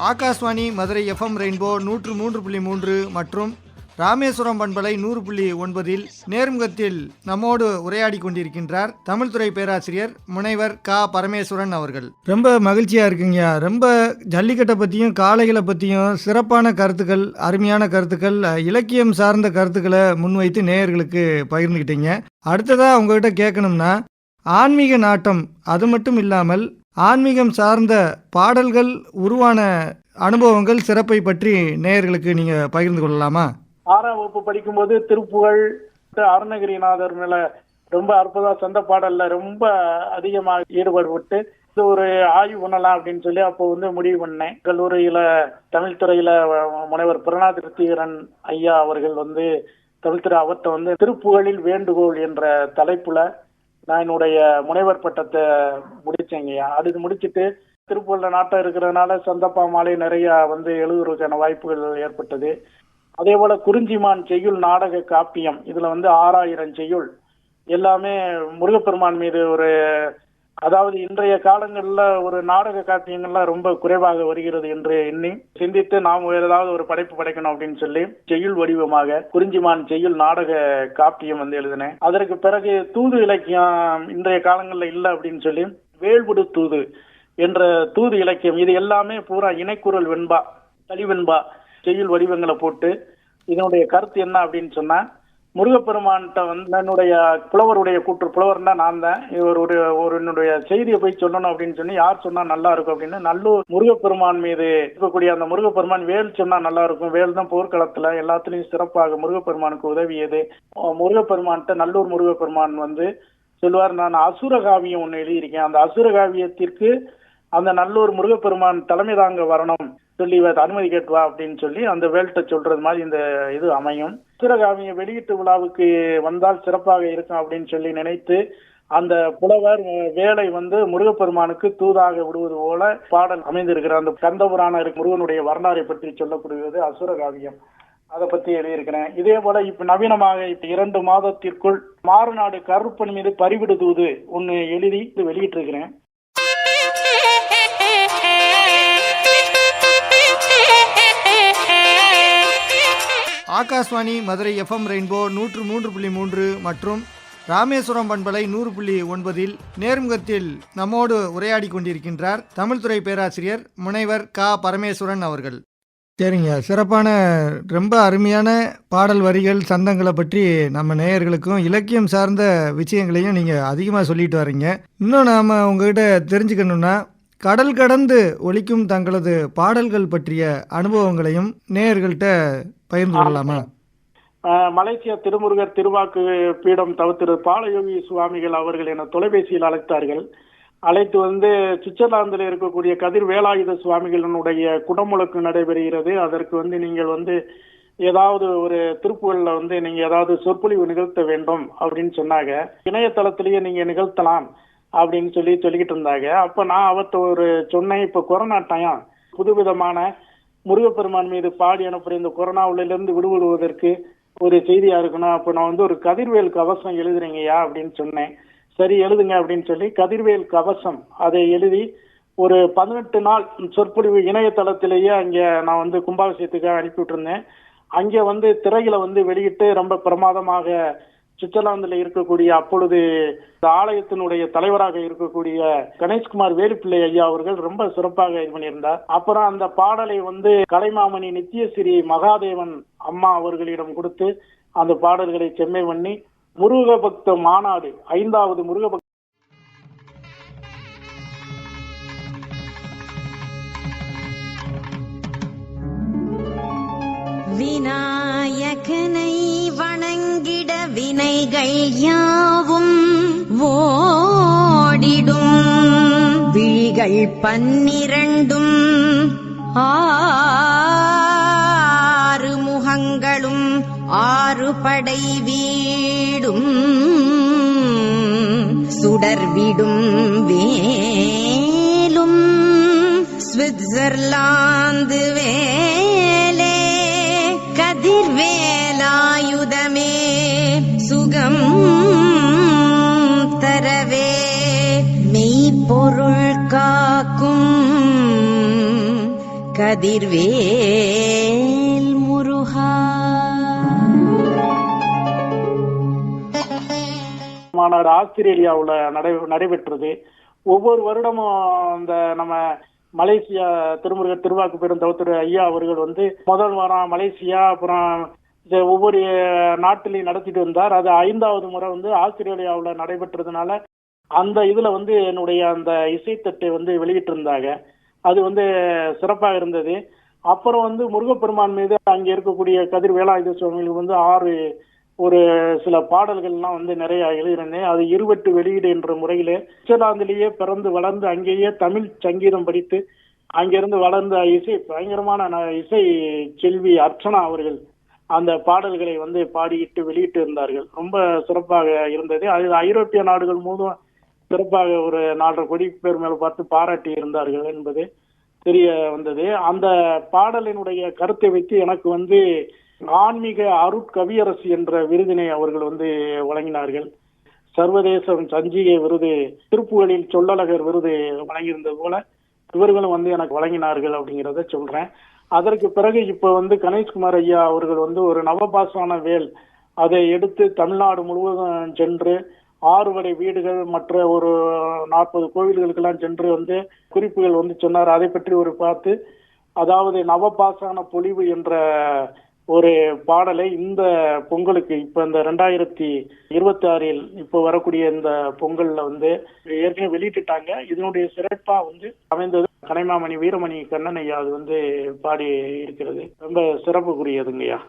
Akashvani Madurai FM rainbow 103.3 மற்றும் ராமேஸ்வரம் பண்பலை 100.9 நேர்முகத்தில் நம்மோடு உரையாடி கொண்டிருக்கின்றார் தமிழ்துறை பேராசிரியர் முனைவர் க பரமேஸ்வரன் அவர்கள். ரொம்ப மகிழ்ச்சியா இருக்குங்க. ரொம்ப ஜல்லிக்கட்டை பற்றியும் காளைகளை பற்றியும் சிறப்பான கருத்துக்கள், அருமையான கருத்துக்கள், இலக்கியம் சார்ந்த கருத்துக்களை முன்வைத்து நேயர்களுக்கு பகிர்ந்துக்கிட்டீங்க. அடுத்ததாக உங்ககிட்ட கேட்கணும்னா, ஆன்மீக நாட்டம் அது மட்டும் இல்லாமல் ஆன்மீகம் சார்ந்த பாடல்கள் உருவான அனுபவங்கள், சிறப்பை பற்றி நேயர்களுக்கு நீங்கள் பகிர்ந்து கொள்ளலாமா? 6ஆம் வகுப்பு படிக்கும்போது திருப்புகழ், அருணகிரிநாதர் மேல ரொம்ப அற்புத சொந்த பாடல்ல ரொம்ப அதிகமாக ஈடுபட்டு இது ஒரு ஆய்வு பண்ணலாம் அப்படின்னு சொல்லி அப்போ முடிவு பண்ணேன். கல்லூரியில தமிழ் துறையில முனைவர் பிரணாத் ரித்திகரன் ஐயா அவர்கள் தமிழ்துறை அவர்கிட்ட திருப்புகழில் வேண்டுகோள் என்ற தலைப்புல நான் என்னுடைய முனைவர் பட்டத்தை முடிச்சேங்கய்யா. அது முடிச்சுட்டு திருப்பூர்ல நாட்டம் இருக்கிறதுனால சந்தப்பா மாலை நிறைய எழுதுறதுக்கான வாய்ப்புகள் ஏற்பட்டது. அதே போல குறிஞ்சிமான் செய்யுள் நாடக காப்பியம், இதுல 6000 செய்யுள் எல்லாமே முருகப்பெருமான் மீது அதாவது இன்றைய காலங்கள்ல ஒரு நாடக காப்பியங்கள்லாம் ரொம்ப குறைவாக வருகிறது என்று எண்ணி சிந்தித்து நாம் ஏதாவது ஒரு படைப்பு படைக்கணும் அப்படின்னு சொல்லி செய்யுள் வடிவமாக குறிஞ்சிமான் செய்யுள் நாடக காப்பியம் எழுதினேன். அதற்கு பிறகு தூது இலக்கியம் இன்றைய காலங்கள்ல இல்லை அப்படின்னு சொல்லி வேள்விடு தூது என்ற தூது இலக்கியம், இது எல்லாமே பூரா இணைக்குறள் வெண்பா, தளிவெண்பா செய்யுள் வடிவங்களை போட்டு இதனுடைய கருத்து என்ன அப்படின்னு சொன்னா, முருகப்பெருமான்கிட்ட என்னுடைய புலவருடைய கூற்று, புலவர்னா நான் தான், ஒரு என்னுடைய செய்தியை போய் சொல்லணும் அப்படின்னு சொல்லி யார் சொன்னா நல்லா இருக்கும் அப்படின்னு நல்லூர் முருகப்பெருமான் மீது இருக்கக்கூடிய அந்த முருகப்பெருமான் வேல் சொன்னா நல்லா இருக்கும். வேல் தான் போர்க்களத்துல எல்லாத்துலயும் சிறப்பாக முருகப்பெருமானுக்கு உதவியது. முருகப்பெருமான்கிட்ட நல்லூர் முருகப்பெருமான் சொல்லுவார், நான் அசுரகாவியம் ஒண்ணு எழுதியிருக்கேன், அந்த அசுரகாவியத்திற்கு அந்த நல்லூர் முருகப்பெருமான் தலைமை தாங்க வரணும் சொல்லி அனுமதி கேட்டுவா அப்படின்னு சொல்லி அந்த வேல்ட்ட சொல்றது மாதிரி இந்த இது அமையும். அசுரகாவிய வெளியீட்டு விழாவுக்கு வந்தால் சிறப்பாக இருக்கும் அப்படின்னு சொல்லி நினைத்து அந்த புலவர் வேலை முருகப்பெருமானுக்கு தூதாக விடுவது போல பாடல் அமைந்திருக்கிற அந்த கந்தபுராண முருகனுடைய வரலாறை பற்றி சொல்லப்படுவது அசுரகாவியம். அதை பத்தி எழுதியிருக்கிறேன். இதே போல இப்ப நவீனமாக 2 மாதத்திற்குள் மாறுநாடு கருப்பன் மீது பறிவிடு தூது ஒன்னு எழுதி வெளியிட்டு இருக்கிறேன். ஆகாஷ்வாணி மதுரை FM ரெயின்போ 103.3 மற்றும் ராமேஸ்வரம் பண்பலை 100.9 நேர்முகத்தில் நம்மோடு உரையாடி கொண்டிருக்கின்றார் தமிழ்துறை பேராசிரியர் முனைவர் க பரமேஸ்வரன் அவர்கள். சரிங்க, சிறப்பான ரொம்ப அருமையான பாடல் வரிகள், சந்தங்களை பற்றி நம்ம நேயர்களுக்கும் இலக்கியம் சார்ந்த விஷயங்களையும் நீங்கள் அதிகமாக சொல்லிட்டு வரீங்க. இன்னும் நாம் உங்ககிட்ட தெரிஞ்சுக்கணுன்னா, கடல் கடந்து ஒலிக்கும் தங்களது பாடல்கள் பற்றிய அனுபவங்களையும் நேயர்கள்ட்ட பகிர்ந்து கொள்ளலாமா? மலேசியா திருமுருகர் திருவாக்கு பீடம் தவிர்த்து பாலயோகி சுவாமிகள் அவர்கள் என தொலைபேசியில் அழைத்தார்கள். அழைத்து சுவிட்சர்லாந்தில் இருக்கக்கூடிய கதிர் வேலாயுத சுவாமிகளினுடைய குடமுழக்கு நடைபெறுகிறது. அதற்கு நீங்கள் ஏதாவது ஒரு திருப்புகள்ல நீங்க ஏதாவது சொற்பொழிவு நிகழ்த்த வேண்டும் அப்படின்னு சொன்னாங்க. இணையதளத்திலேயே நீங்க நிகழ்த்தலாம் அப்படின்னு சொல்லிக்கிட்டு இருந்தாங்க. அப்ப நான் அவர்கிட்ட சொன்னேன், இப்ப கொரோனா டைம், புதுவிதமான முருகப்பெருமான் மீது பாடி அனுப்புற இந்த கொரோனாவிலிருந்து விடுபடுவதற்கு ஒரு செய்தியா இருக்கணும். அப்ப நான் ஒரு கதிர்வேல் கவசம் எழுதுறீங்கயா அப்படின்னு சொன்னேன். சரி எழுதுங்க அப்படின்னு சொல்லி கதிர்வேல் கவசம் அதை எழுதி ஒரு 18 நாள் சொற்பொழிவு இணையதளத்திலேயே அங்கே நான் கும்பாபிஷேகத்துக்காக அனுப்பிவிட்டு இருந்தேன். அங்கே திரையில வெளியிட்டு ரொம்ப பிரமாதமாக சுவிட்சர்லாந்துல இருக்கக்கூடிய அப்பொழுது ஆலயத்தினுடைய தலைவராக இருக்கக்கூடிய கணேஷ்குமார் வேலுப்பிள்ளை ஐயா அவர்கள் ரொம்ப சிறப்பாக இது பண்ணியிருந்தார். அப்புறம் அந்த பாடலை கலைமாமணி நித்யஸ்ரீ மகாதேவன் அம்மா அவர்களிடம் கொடுத்து அந்த பாடல்களை செம்மை பண்ணி முருக பக்த மாநாடு 5வது முருக விநாயகனை வணங்கிட வினைகள் யாவும் ஓடிடும், விழிகள் 12 6 முகங்களும் 6 படை வீடும் சுடர்விடும் வேலும் சுவிட்சர்லாந்து வேலே கதிர்வேலாயுதமே சுகம் தரவே மெய்ப்பொருள் காக்கும் கதிர்வேல் முருகா. மாநாடு ஆஸ்திரேலியாவுல நடைபெற்றது. ஒவ்வொரு வருடமும் அந்த நம்ம மலேசியா திருமுருக திருவாக்கு பெருந்தவத்திரு ஐயா அவர்கள் வந்து முதல் வாரம் மலேசியா, அப்புறம் ஒவ்வொரு நாட்டிலையும் நடத்திட்டு வந்தார். அது 5வது முறை வந்து ஆஸ்திரேலியாவுல நடைபெற்றதுனால அந்த இதுல வந்து என்னுடைய அந்த இசைத்தட்டை வந்து வெளியிட்டு இருந்தாங்க. அது வந்து சிறப்பாக இருந்தது. அப்புறம் வந்து முருகப்பெருமான் மீது அங்க இருக்கக்கூடிய கதிர் வேலாயுத சுவாமிகளுக்கு வந்து 6 ஒரு சில பாடல்கள்லாம் வந்து நிறைய எழுதியிருந்தேன். அது 20 வெளியீடு என்ற முறையிலே சுவிட்சர்லாந்திலேயே பிறந்து வளர்ந்து அங்கேயே தமிழ் சங்கீதம் படித்து அங்கிருந்து வளர்ந்த பயங்கரமான இசை செல்வி அர்ச்சனா அவர்கள் அந்த பாடல்களை வந்து பாடிட்டு வெளியிட்டு இருந்தார்கள். ரொம்ப சிறப்பாக இருந்தது. அது ஐரோப்பிய நாடுகள் மூலம் சிறப்பாக ஒரு 4 கோடி பேர் மேல பார்த்து பாராட்டி இருந்தார்கள் என்பது தெரிய வந்தது. அந்த பாடலினுடைய கருத்தை வைத்து எனக்கு வந்து ஆன்மீக அருட்கவியரசு என்ற விருதினை அவர்கள் வந்து வழங்கினார்கள். சர்வதேச சஞ்சிகை விருது, திருப்புகழில் சொல்லழகர் விருது வழங்கியிருந்தது போல இவர்களும் வந்து எனக்கு வழங்கினார்கள் அப்படிங்கிறத சொல்றேன். அதற்கு பிறகு இப்ப வந்து கணேஷ்குமார் ஐயா அவர்கள் வந்து ஒரு நவபாசான வேல் அதை எடுத்து தமிழ்நாடு முழுவதும் சென்று 6 வடை வீடுகள் மற்ற ஒரு 40 கோவில்களுக்கெல்லாம் சென்று வந்து குறிப்புகள் வந்து சொன்னார். அதை பற்றி ஒரு பார்த்து, அதாவது நவபாசான பொலிவு என்ற ஒரு பாடலை இந்த பொங்கலுக்கு இப்ப இந்த 2026 இப்போ வரக்கூடிய இந்த பொங்கல்ல வந்து ஏற்கனவே வெளியிட்டுட்டாங்க. இதனுடைய சிறப்பா வந்து அமைந்தது கனைமாமணி வீரமணி கண்ணன் ஐயா அது வந்து பாடி இருக்கிறது. ரொம்ப சிறப்புக்குரியதுங்கய்யா.